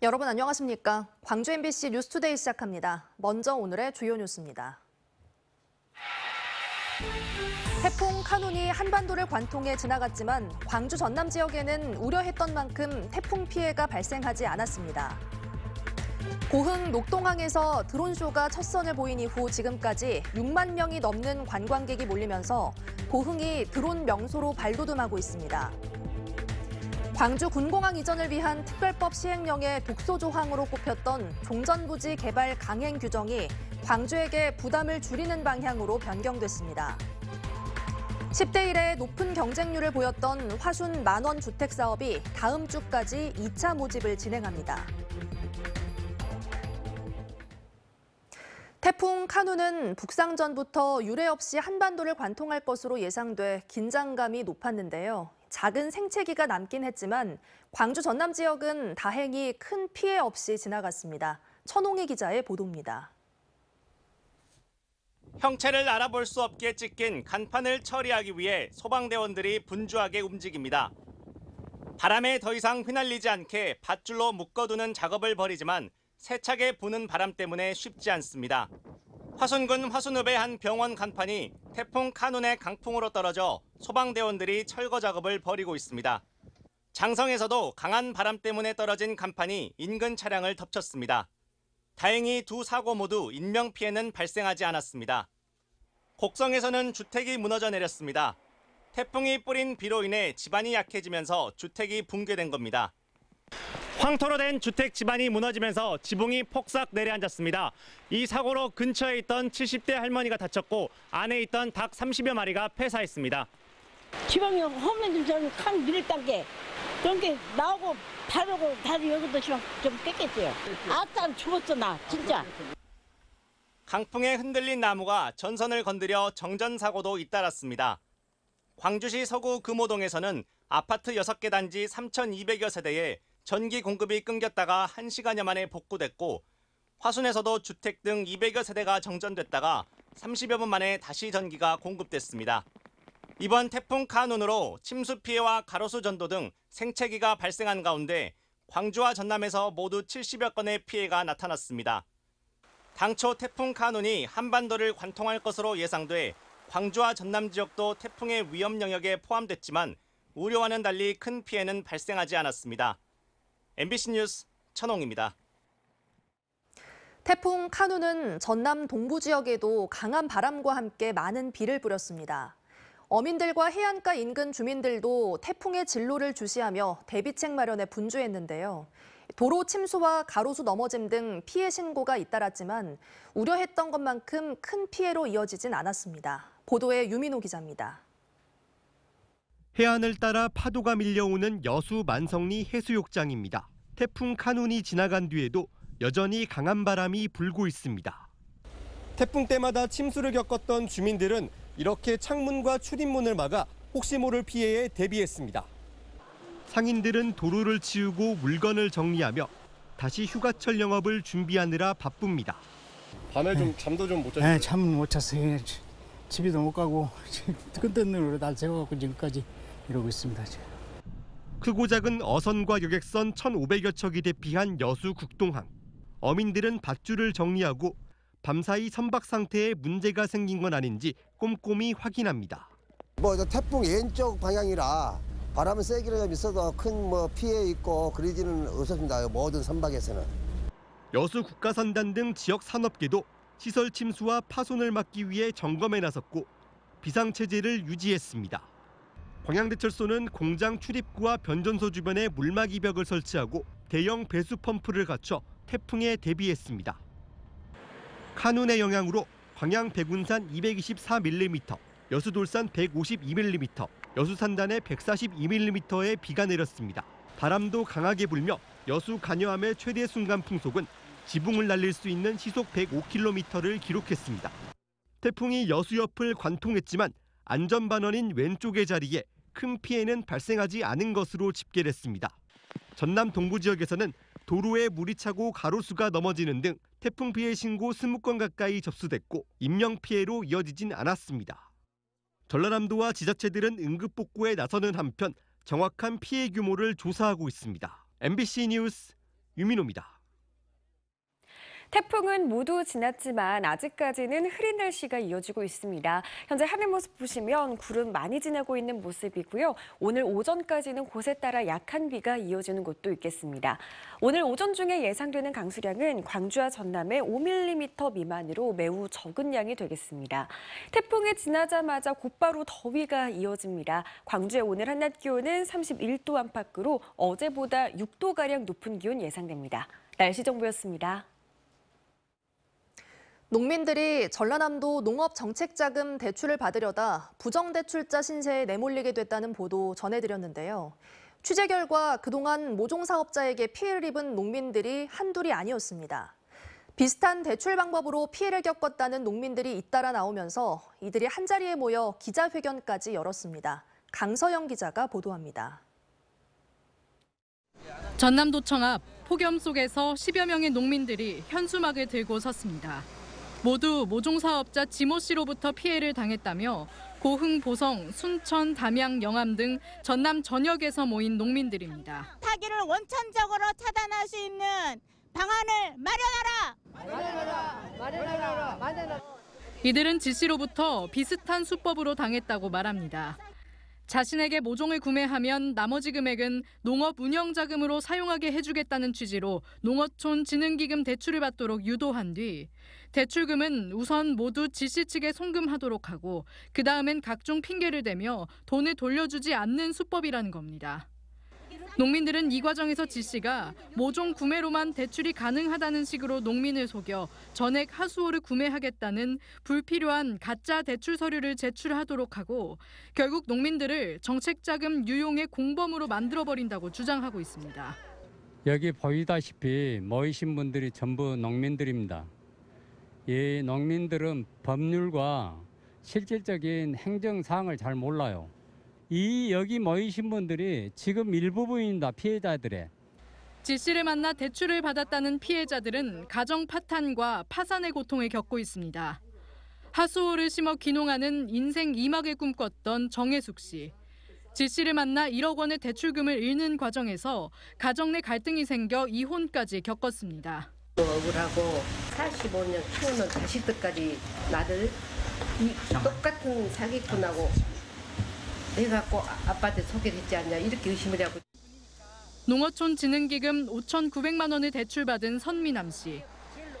여러분 안녕하십니까? 광주 MBC 뉴스투데이 시작합니다. 먼저 오늘의 주요 뉴스입니다. 태풍 카눈이 한반도를 관통해 지나갔지만 광주 전남 지역에는 우려했던 만큼 태풍 피해가 발생하지 않았습니다. 고흥 녹동항에서 드론쇼가 첫 선을 보인 이후 지금까지 6만 명이 넘는 관광객이 몰리면서 고흥이 드론 명소로 발돋움하고 있습니다. 광주 군공항 이전을 위한 특별법 시행령의 독소 조항으로 꼽혔던 종전부지 개발 강행 규정이 광주에게 부담을 줄이는 방향으로 변경됐습니다. 10대 1의 높은 경쟁률을 보였던 화순 만원 주택 사업이 다음 주까지 2차 모집을 진행합니다. 태풍 카눈은 북상 전부터 유례 없이 한반도를 관통할 것으로 예상돼 긴장감이 높았는데요. 작은 생채기가 남긴 했지만 광주 전남 지역은 다행히 큰 피해 없이 지나갔습니다. 천홍희 기자의 보도입니다. 형체를 알아볼 수 없게 찢긴 간판을 처리하기 위해 소방대원들이 분주하게 움직입니다. 바람에 더 이상 휘날리지 않게 밧줄로 묶어두는 작업을 벌이지만 세차게 부는 바람 때문에 쉽지 않습니다. 화순군 화순읍의 한 병원 간판이 태풍 카눈의 강풍으로 떨어져 소방대원들이 철거 작업을 벌이고 있습니다. 장성에서도 강한 바람 때문에 떨어진 간판이 인근 차량을 덮쳤습니다. 다행히 두 사고 모두 인명피해는 발생하지 않았습니다. 곡성에서는 주택이 무너져 내렸습니다. 태풍이 뿌린 비로 인해 지반이 약해지면서 주택이 붕괴된 겁니다. 황토로 된 주택 지반이 무너지면서 지붕이 폭삭 내려앉았습니다. 이 사고로 근처에 있던 70대 할머니가 다쳤고 안에 있던 닭 30여 마리가 폐사했습니다. 지방이 홈런 좀 칸 밀었단 게 그런 게 나오고 바르고 다리 여기도 좀 깼겠어요. 아따 죽었어 나 진짜. 강풍에 흔들린 나무가 전선을 건드려 정전 사고도 잇따랐습니다. 광주시 서구 금호동에서는 아파트 6개 단지 3,200여 세대에 전기 공급이 끊겼다가 1시간여 만에 복구됐고 화순에서도 주택 등 200여 세대가 정전됐다가 30여 분 만에 다시 전기가 공급됐습니다. 이번 태풍 카눈으로 침수 피해와 가로수 전도 등 생채기가 발생한 가운데 광주와 전남에서 모두 70여 건의 피해가 나타났습니다. 당초 태풍 카눈이 한반도를 관통할 것으로 예상돼 광주와 전남 지역도 태풍의 위험 영역에 포함됐지만 우려와는 달리 큰 피해는 발생하지 않았습니다. MBC 뉴스 천홍입니다. 태풍 카눈은 전남 동부 지역에도 강한 바람과 함께 많은 비를 뿌렸습니다. 어민들과 해안가 인근 주민들도 태풍의 진로를 주시하며 대비책 마련에 분주했는데요. 도로 침수와 가로수 넘어짐 등 피해 신고가 잇따랐지만 우려했던 것만큼 큰 피해로 이어지진 않았습니다. 보도에 유민호 기자입니다. 해안을 따라 파도가 밀려오는 여수 만성리 해수욕장입니다. 태풍 카눈이 지나간 뒤에도 여전히 강한 바람이 불고 있습니다. 태풍 때마다 침수를 겪었던 주민들은 이렇게 창문과 출입문을 막아 혹시 모를 피해에 대비했습니다. 상인들은 도로를 치우고 물건을 정리하며 다시 휴가철 영업을 준비하느라 바쁩니다. 밤에 좀 잠도 좀 못 자셨어요? 네, 잠은 못 잤어요. 집에도 못 가고 끈뜬 눈으로 날 새워갖고 지금까지 이러고 있습니다. 크고 작은 어선과 여객선 1,500여 척이 대피한 여수 국동항. 어민들은 밧줄을 정리하고 밤사이 선박 상태에 문제가 생긴 건 아닌지 꼼꼼히 확인합니다. 태풍 왼쪽 방향이라 바람은 세기는 좀 있어도 큰 피해 있고 그러지는 없었습니다. 모든 선박에서는. 여수 국가선단 등 지역 산업계도 시설 침수와 파손을 막기 위해 점검에 나섰고 비상체제를 유지했습니다. 광양대철소는 공장 출입구와 변전소 주변에 물막이 벽을 설치하고 대형 배수 펌프를 갖춰 태풍에 대비했습니다. 카눈의 영향으로 광양 백운산 224mm, 여수돌산 152mm, 여수산단에 142mm의 비가 내렸습니다. 바람도 강하게 불며 여수 간여함의 최대 순간 풍속은 지붕을 날릴 수 있는 시속 105km를 기록했습니다. 태풍이 여수 옆을 관통했지만 안전반원인 왼쪽의 자리에 큰 피해는 발생하지 않은 것으로 집계됐습니다. 전남 동부 지역에서는 도로에 물이 차고 가로수가 넘어지는 등 태풍 피해 신고 20건 가까이 접수됐고 인명피해로 이어지진 않았습니다. 전라남도와 지자체들은 응급복구에 나서는 한편 정확한 피해 규모를 조사하고 있습니다. MBC 뉴스 유민호입니다. 태풍은 모두 지났지만 아직까지는 흐린 날씨가 이어지고 있습니다. 현재 하늘 모습 보시면 구름 많이 지나고 있는 모습이고요. 오늘 오전까지는 곳에 따라 약한 비가 이어지는 곳도 있겠습니다. 오늘 오전 중에 예상되는 강수량은 광주와 전남에 5mm 미만으로 매우 적은 양이 되겠습니다. 태풍이 지나자마자 곧바로 더위가 이어집니다. 광주의 오늘 한낮 기온은 31도 안팎으로 어제보다 6도가량 높은 기온 예상됩니다. 날씨 정보였습니다. 농민들이 전라남도 농업정책자금 대출을 받으려다 부정대출자 신세에 내몰리게 됐다는 보도 전해드렸는데요. 취재 결과 그동안 모종사업자에게 피해를 입은 농민들이 한둘이 아니었습니다. 비슷한 대출 방법으로 피해를 겪었다는 농민들이 잇따라 나오면서 이들이 한자리에 모여 기자회견까지 열었습니다. 강서영 기자가 보도합니다. 전남도청 앞 폭염 속에서 10여 명의 농민들이 현수막을 들고 섰습니다. 모두 모종사업자 지모 씨로부터 피해를 당했다며 고흥, 보성, 순천, 담양, 영암 등 전남 전역에서 모인 농민들입니다. 타기를 원천적으로 차단할 수 있는 방안을 마련하라. 이들은 지 씨로부터 비슷한 수법으로 당했다고 말합니다. 자신에게 모종을 구매하면 나머지 금액은 농업 운영 자금으로 사용하게 해주겠다는 취지로 농어촌 진흥기금 대출을 받도록 유도한 뒤 대출금은 우선 모두 지 씨 측에 송금하도록 하고 그 다음엔 각종 핑계를 대며 돈을 돌려주지 않는 수법이라는 겁니다. 농민들은 이 과정에서 지 씨가 모종 구매로만 대출이 가능하다는 식으로 농민을 속여 전액 하수호를 구매하겠다는 불필요한 가짜 대출 서류를 제출하도록 하고 결국 농민들을 정책자금 유용의 공범으로 만들어버린다고 주장하고 있습니다. 여기 보이다시피 모이신 분들이 전부 농민들입니다. 이 농민들은 법률과 실질적인 행정사항을 잘 몰라요. 여기 모이신 분들이 지금 일부분입니다. 피해자들의. 지 씨를 만나 대출을 받았다는 피해자들은 가정 파탄과 파산의 고통을 겪고 있습니다. 하수호를 심어 귀농하는 인생 2막을 꿈꿨던 정혜숙 씨. 지 씨를 만나 1억 원의 대출금을 잃는 과정에서 가정 내 갈등이 생겨 이혼까지 겪었습니다. 억울하고 45년 키우는 자식들까지 나를 똑같은 사기꾼하고 해갖고 아빠한테 소개했지 않냐 이렇게 의심을 하고. 농어촌 진흥기금 5,900만 원을 대출받은 선미남 씨.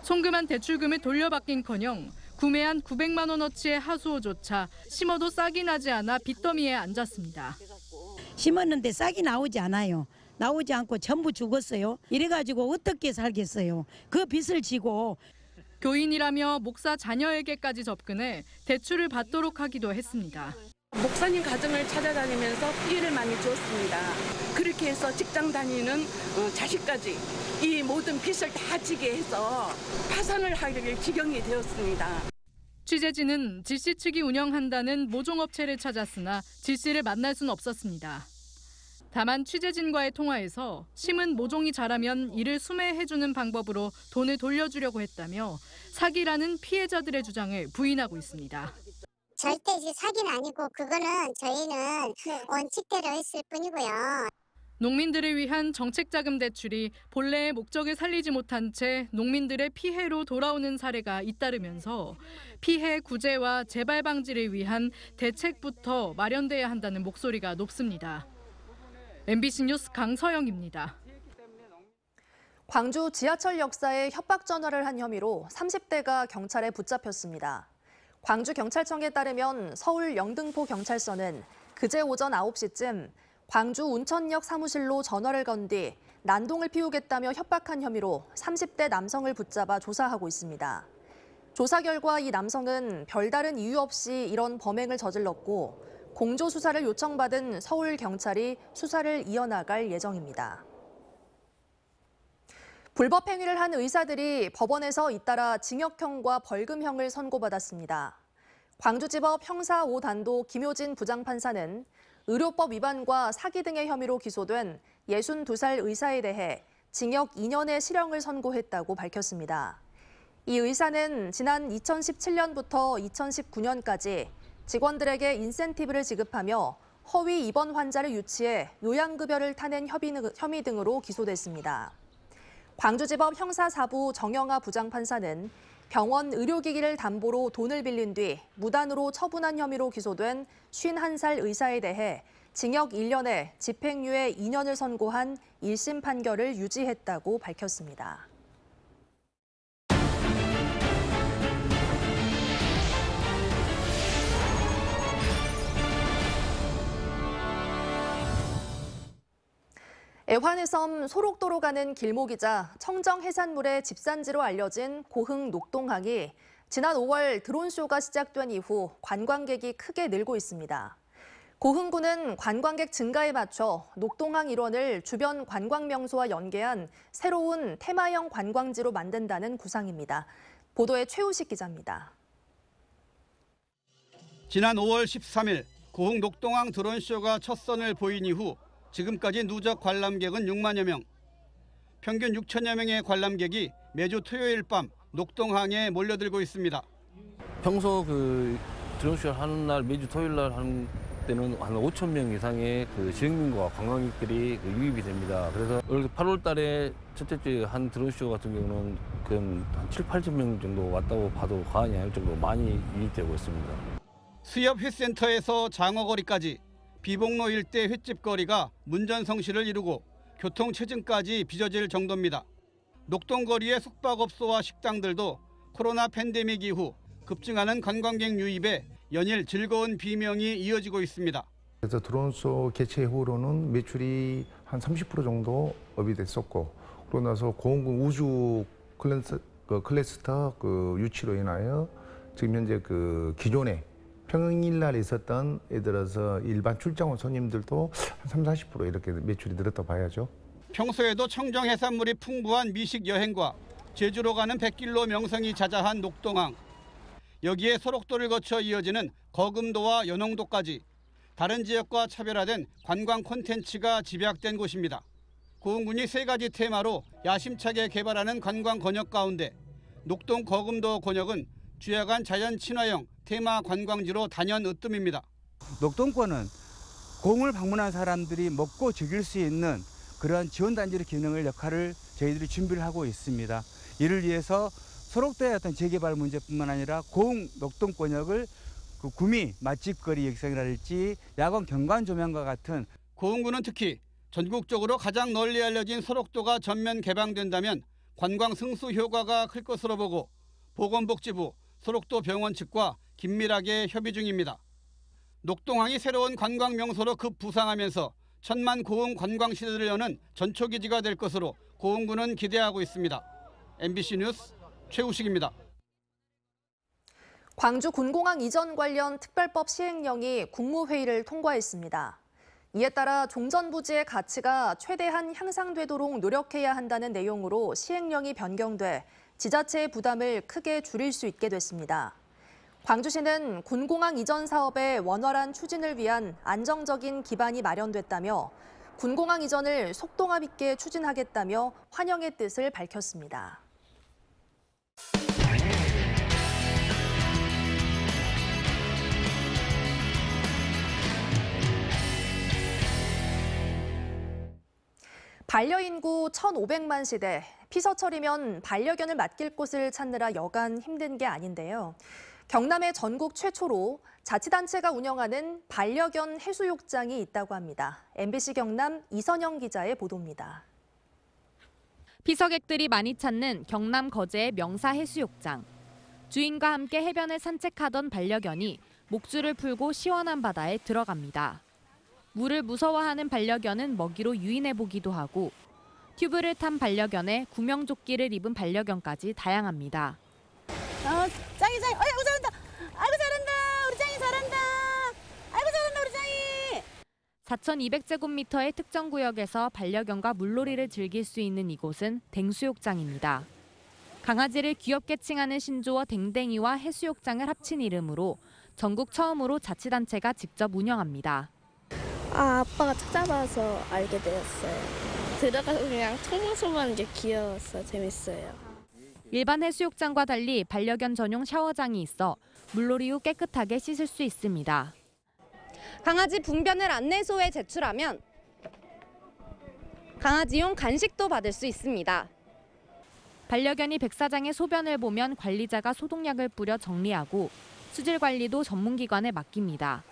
송금한 대출금을 돌려받긴커녕 구매한 900만 원어치의 하수호조차 심어도 싹이 나지 않아 빚더미에 앉았습니다. 심었는데 싹이 나오지 않아요. 나오지 않고 전부 죽었어요. 이래가지고 어떻게 살겠어요. 그 빚을 지고. 교인이라며 목사 자녀에게까지 접근해 대출을 받도록 하기도 했습니다. 목사님 가정을 찾아다니면서 피해를 많이 주었습니다. 그렇게 해서 직장 다니는 자식까지 이 모든 빚을 다 지게 해서 파산을 하길 지경이 되었습니다. 취재진은 지 씨 측이 운영한다는 모종업체를 찾았으나 지 씨를 만날 수는 없었습니다. 다만 취재진과의 통화에서 심은 모종이 자라면 이를 수매해주는 방법으로 돈을 돌려주려고 했다며 사기라는 피해자들의 주장을 부인하고 있습니다. 절대 사기는 아니고 그거는 저희는 원칙대로 했을 뿐이고요. 농민들을 위한 정책자금 대출이 본래의 목적을 살리지 못한 채 농민들의 피해로 돌아오는 사례가 잇따르면서 피해 구제와 재발 방지를 위한 대책부터 마련돼야 한다는 목소리가 높습니다. MBC 뉴스 강서영입니다. 광주 지하철 역사에 협박 전화를 한 혐의로 30대가 경찰에 붙잡혔습니다. 광주경찰청에 따르면 서울 영등포 경찰서는 그제 오전 9시쯤 광주 운천역 사무실로 전화를 건 뒤 난동을 피우겠다며 협박한 혐의로 30대 남성을 붙잡아 조사하고 있습니다. 조사 결과 이 남성은 별다른 이유 없이 이런 범행을 저질렀고 공조수사를 요청받은 서울경찰이 수사를 이어나갈 예정입니다. 불법 행위를 한 의사들이 법원에서 잇따라 징역형과 벌금형을 선고받았습니다. 광주지법 형사 5단도 김효진 부장판사는 의료법 위반과 사기 등의 혐의로 기소된 62살 의사에 대해 징역 2년의 실형을 선고했다고 밝혔습니다. 이 의사는 지난 2017년부터 2019년까지 직원들에게 인센티브를 지급하며 허위 입원 환자를 유치해 요양급여를 타낸 혐의 등으로 기소됐습니다. 광주지법 형사4부 정영아 부장판사는 병원 의료기기를 담보로 돈을 빌린 뒤 무단으로 처분한 혐의로 기소된 51살 의사에 대해 징역 1년에 집행유예 2년을 선고한 1심 판결을 유지했다고 밝혔습니다. 애환의 섬 소록도로 가는 길목이자 청정 해산물의 집산지로 알려진 고흥 녹동항이 지난 5월 드론쇼가 시작된 이후 관광객이 크게 늘고 있습니다. 고흥구는 관광객 증가에 맞춰 녹동항 일원을 주변 관광명소와 연계한 새로운 테마형 관광지로 만든다는 구상입니다. 보도에 최우식 기자입니다. 지난 5월 13일 고흥 녹동항 드론쇼가 첫 선을 보인 이후 지금까지 누적 관람객은 6만여 명. 평균 6천여 명의 관람객이 매주 토요일 밤 녹동항에 몰려들고 있습니다. 평소 드론쇼 하는 날 매주 토요일 날 하는 때는 한 5천 명 이상의 지역민과 관광객들이 유입이 됩니다. 그래서 올 8월 달에 첫째 주에 한 드론쇼 같은 경우는 한 7, 8천 명 정도 왔다고 봐도 과언이 아닐 정도로 많이 유입되고 있습니다. 수협 회센터에서 장어거리까지 비봉로 일대 횟집거리가 문전성시를 이루고 교통체증까지 빚어질 정도입니다. 녹동거리의 숙박업소와 식당들도 코로나 팬데믹 이후 급증하는 관광객 유입에 연일 즐거운 비명이 이어지고 있습니다. 그래서 드론쇼 개최 이후로는 매출이 한 30% 정도 업이 됐었고, 그러고 나서 고흥군 우주 클래스터 유치로 인하여 지금 현재 기존에 평일날 있었던 예를 들어서 일반 출장원 손님들도 한 30-40% 이렇게 매출이 늘었다 봐야죠. 평소에도 청정 해산물이 풍부한 미식 여행과 제주로 가는 백길로 명성이 자자한 녹동항. 여기에 소록도를 거쳐 이어지는 거금도와 연홍도까지 다른 지역과 차별화된 관광 콘텐츠가 집약된 곳입니다. 고흥군이 3가지 테마로 야심차게 개발하는 관광 권역 가운데 녹동 거금도 권역은 주야간 자연 친화형 테마 관광지로 단연 으뜸입니다. 녹동권은 고흥을 방문한 사람들이 먹고 즐길 수 있는 그런 지원단지의 역할을 저희들이 준비를 하고 있습니다. 이를 위해서 소록도의 어떤 재개발 문제뿐만 아니라 고흥 녹동권역을 구미 맛집거리 육성이랄지 야광 경관 조명과 같은 고흥군은 특히 전국적으로 가장 널리 알려진 소록도가 전면 개방된다면 관광 승수 효과가 클 것으로 보고 보건복지부, 소록도 병원 측과 긴밀하게 협의 중입니다. 녹동항이 새로운 관광 명소로 급부상하면서 천만 고흥 관광 시대를 여는 전초기지가 될 것으로 고흥군은 기대하고 있습니다. MBC 뉴스 최우식입니다. 광주 군공항 이전 관련 특별법 시행령이 국무회의를 통과했습니다. 이에 따라 종전부지의 가치가 최대한 향상되도록 노력해야 한다는 내용으로 시행령이 변경돼 지자체의 부담을 크게 줄일 수 있게 됐습니다. 광주시는 군공항 이전 사업의 원활한 추진을 위한 안정적인 기반이 마련됐다며 군공항 이전을 속도감 있게 추진하겠다며 환영의 뜻을 밝혔습니다. 반려인구 1,500만 시대, 피서철이면 반려견을 맡길 곳을 찾느라 여간 힘든 게 아닌데요. 경남의 전국 최초로 자치단체가 운영하는 반려견 해수욕장이 있다고 합니다. MBC 경남 이선영 기자의 보도입니다. 피서객들이 많이 찾는 경남 거제의 명사 해수욕장. 주인과 함께 해변을 산책하던 반려견이 목줄을 풀고 시원한 바다에 들어갑니다. 물을 무서워하는 반려견은 먹이로 유인해보기도 하고 튜브를 탄 반려견에 구명조끼를 입은 반려견까지 다양합니다. 짱이, 아이고 잘한다. 아이고 잘한다. 우리 짱이 잘한다. 아이고 잘한다 우리 짱이. 4,200제곱미터의 특정구역에서 반려견과 물놀이를 즐길 수 있는 이곳은 댕수욕장입니다. 강아지를 귀엽게 칭하는 신조어 댕댕이와 해수욕장을 합친 이름으로 전국 처음으로 자치단체가 직접 운영합니다. 아빠가 찾아봐서 알게 되었어요. 들어가서 그냥 청소만 이제 귀여웠어. 재밌어요. 일반 해수욕장과 달리 반려견 전용 샤워장이 있어 물놀이 후 깨끗하게 씻을 수 있습니다. 강아지 분변을 안내소에 제출하면 강아지용 간식도 받을 수 있습니다. 반려견이 백사장의 소변을 보면 관리자가 소독약을 뿌려 정리하고 수질 관리도 전문기관에 맡깁니다.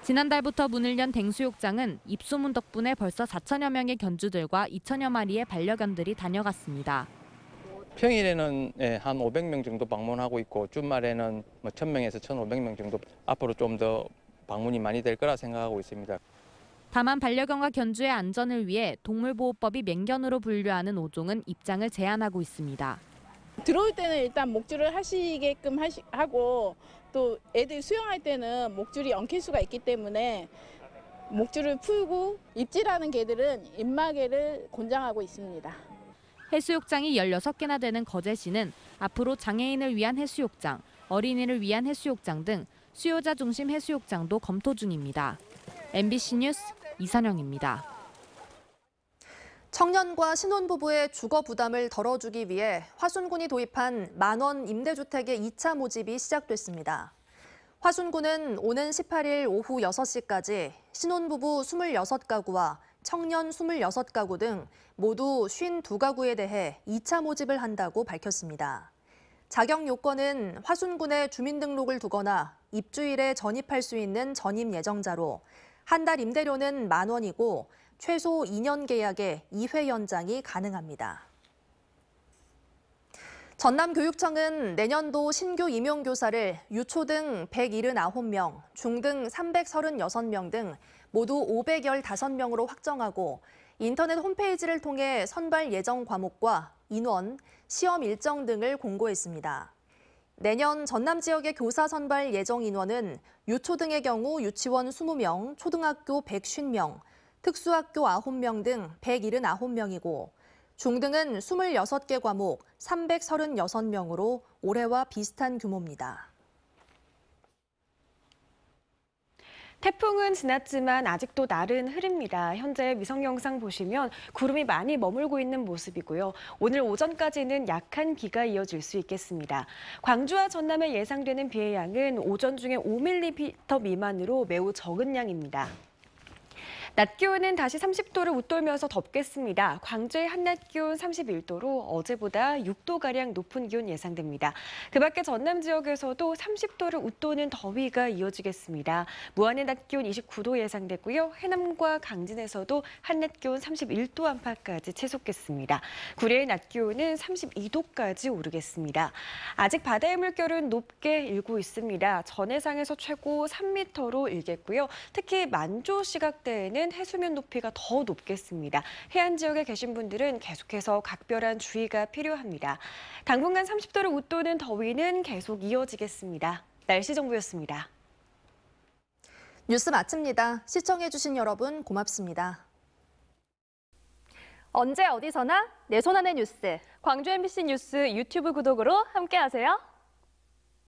지난달부터 문을 연 댕수욕장은 입소문 덕분에 벌써 4천여 명의 견주들과 2천여 마리의 반려견들이 다녀갔습니다. 평일에는 한 500명 정도 방문하고 있고 주말에는 1,000명에서 1,500명 정도 앞으로 좀 더 방문이 많이 될 거라 생각하고 있습니다. 다만 반려견과 견주의 안전을 위해 동물보호법이 맹견으로 분류하는 5종은 입장을 제한하고 있습니다. 들어올 때는 일단 목줄을 하시게끔 하고 또 애들 수영할 때는 목줄이 엉킬 수가 있기 때문에 목줄을 풀고 입질하는 개들은 입마개를 권장하고 있습니다. 해수욕장이 16개나 되는 거제시는 앞으로 장애인을 위한 해수욕장, 어린이를 위한 해수욕장 등 수요자 중심 해수욕장도 검토 중입니다. MBC 뉴스 이선영입니다. 청년과 신혼부부의 주거 부담을 덜어주기 위해 화순군이 도입한 만원 임대주택의 2차 모집이 시작됐습니다. 화순군은 오는 18일 오후 6시까지 신혼부부 26가구와 청년 26가구 등 모두 52가구에 대해 2차 모집을 한다고 밝혔습니다. 자격 요건은 화순군에 주민등록을 두거나 입주일에 전입할 수 있는 전입 예정자로 한 달 임대료는 만원이고 최소 2년 계약에 2회 연장이 가능합니다. 전남교육청은 내년도 신규 임용교사를 유초등 179명, 중등 336명 등 모두 515명으로 확정하고 인터넷 홈페이지를 통해 선발 예정 과목과 인원, 시험 일정 등을 공고했습니다. 내년 전남 지역의 교사 선발 예정 인원은 유초등의 경우 유치원 20명, 초등학교 150명, 특수학교 9명 등 179명이고 중등은 26개 과목 336명으로 올해와 비슷한 규모입니다. 태풍은 지났지만 아직도 날은 흐립니다. 현재 위성 영상 보시면 구름이 많이 머물고 있는 모습이고요. 오늘 오전까지는 약한 비가 이어질 수 있겠습니다. 광주와 전남에 예상되는 비의 양은 오전 중에 5mm 미만으로 매우 적은 양입니다. 낮 기온은 다시 30도를 웃돌면서 덥겠습니다. 광주의 한낮 기온 31도로 어제보다 6도가량 높은 기온 예상됩니다. 그 밖에 전남 지역에서도 30도를 웃도는 더위가 이어지겠습니다. 무안의 낮 기온 29도 예상되고요. 해남과 강진에서도 한낮 기온 31도 안팎까지 치솟겠습니다. 구례의 낮 기온은 32도까지 오르겠습니다. 아직 바다의 물결은 높게 일고 있습니다. 전해상에서 최고 3m로 일겠고요. 특히 만조 시각대에는 해수면 높이가 더 높겠습니다. 해안 지역에 계신 분들은 계속해서 각별한 주의가 필요합니다. 당분간 30도를 웃도는 더위는 계속 이어지겠습니다. 날씨 정보였습니다. 뉴스 마칩니다. 시청해주신 여러분 고맙습니다. 언제 어디서나 내 손 안의 뉴스. 광주 MBC 뉴스 유튜브 구독으로 함께하세요.